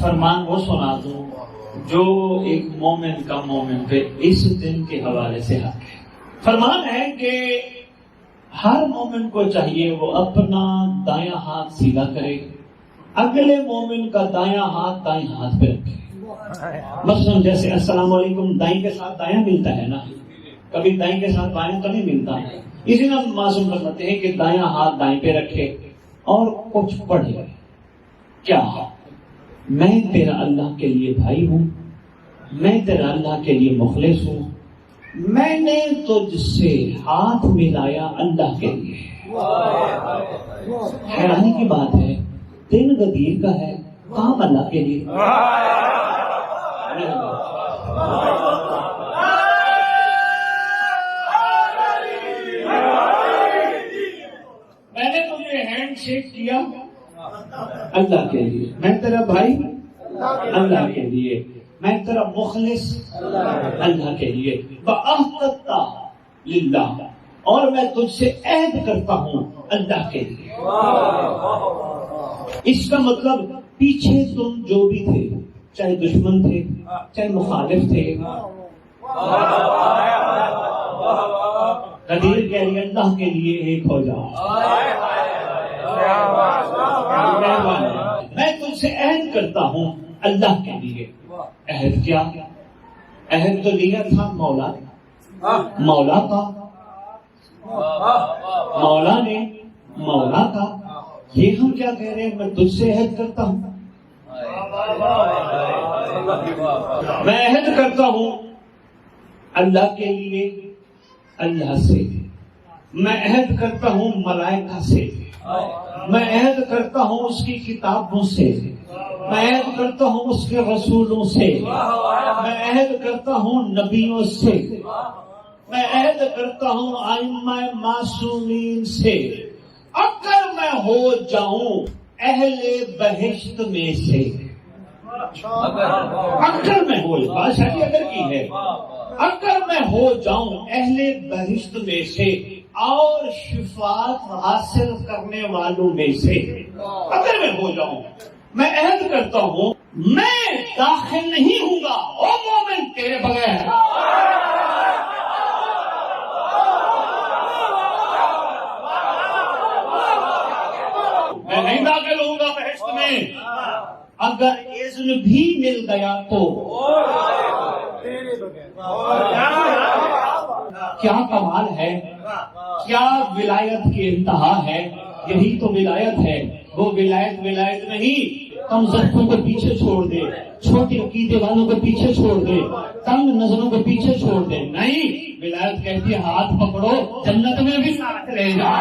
فرمان وہ سنا دوں جو ایک مومن کا مومن پہ اس دن کے حوالے سے حق ہے۔ فرمان ہے کہ ہر مومن کو چاہیے وہ اپنا دایاں ہاتھ سیدھا کرے، اگلے مومن کا دایاں ہاتھ پہ رکھے۔ مثلا جیسے السلام علیکم دائیں کے ساتھ دایاں ملتا ہے نا، کبھی دائیں کے ساتھ بایاں تو نہیں ملتا، اسی طرح معصوم فرماتے ہیں کہ دایاں ہاتھ دائیں پہ رکھے اور کچھ پڑھے۔ کیا میں تیرا اللہ کے لیے بھائی ہوں، میں تیرا اللہ کے لیے مخلص ہوں، میں نے تجھ سے ہاتھ ملایا اللہ کے لیے۔ حیرانی کی بات ہے، دن غدیر کا ہے، کام اللہ کے لیے۔ میں نے تجھے ہینڈ شیک کیا اللہ کے لیے، میں تیرا بھائی اللہ کے لیے، میں تیرا مخلص اللہ کے لیے، وَأَحْدَثْتَ لِلَّهِ، اور میں تجھ سے عہد کرتا ہوں اللہ کے لیے۔ اس کا مطلب پیچھے تم جو بھی تھے، چاہے دشمن تھے چاہے مخالف تھے، غدیر کہہ رہی اللہ کے لیے ایک ہو جاؤ۔ میں تجھ سے عہد کرتا ہوں اللہ کے لیے۔ عہد کیا؟ عہد تو لیا تھا مولا کا، مولا نے مولا کا، یہ ہم کیا کہہ رہے ہیں؟ میں تجھ سے عہد کرتا ہوں، میں عہد کرتا ہوں اللہ کے لیے، اللہ سے، میں عہد کرتا ہوں ملائکہ سے، میں عہد کرتا ہوں اس کی کتابوں سے، میں عہد کرتا ہوں اس کے رسولوں سے، میں عہد کرتا ہوں نبیوں سے، میں عہد کرتا ہوں ائمہ معصومین سے، اگر میں ہو جاؤں اہل بہشت میں سے، اگر میں ہو جاؤں، بادشاہ کی اگر کی ہے، اگر میں ہو جاؤں اہل بہشت میں سے اور شفاعت حاصل کرنے والوں میں سے، اگر میں ہو جاؤں، میں عہد کرتا ہوں میں داخل نہیں ہوں گا او مومن تیرے بغیر۔ میں نہیں داخل ہوں گا بہشت میں، اگر اذن بھی مل گیا تو۔ کیا کمال ہے، کیا ولایت کی انتہا ہے، یہی تو ولایت ہے۔ وہ ولایت نہیں کم ضبطوں کو پیچھے چھوڑ دے، چھوٹے عقیدے والوں کو پیچھے چھوڑ دے، تنگ نظروں کو پیچھے چھوڑ دے، نہیں، ولایت کہتی ہے ہاتھ پکڑو جنت میں بھی ساتھ لے جا۔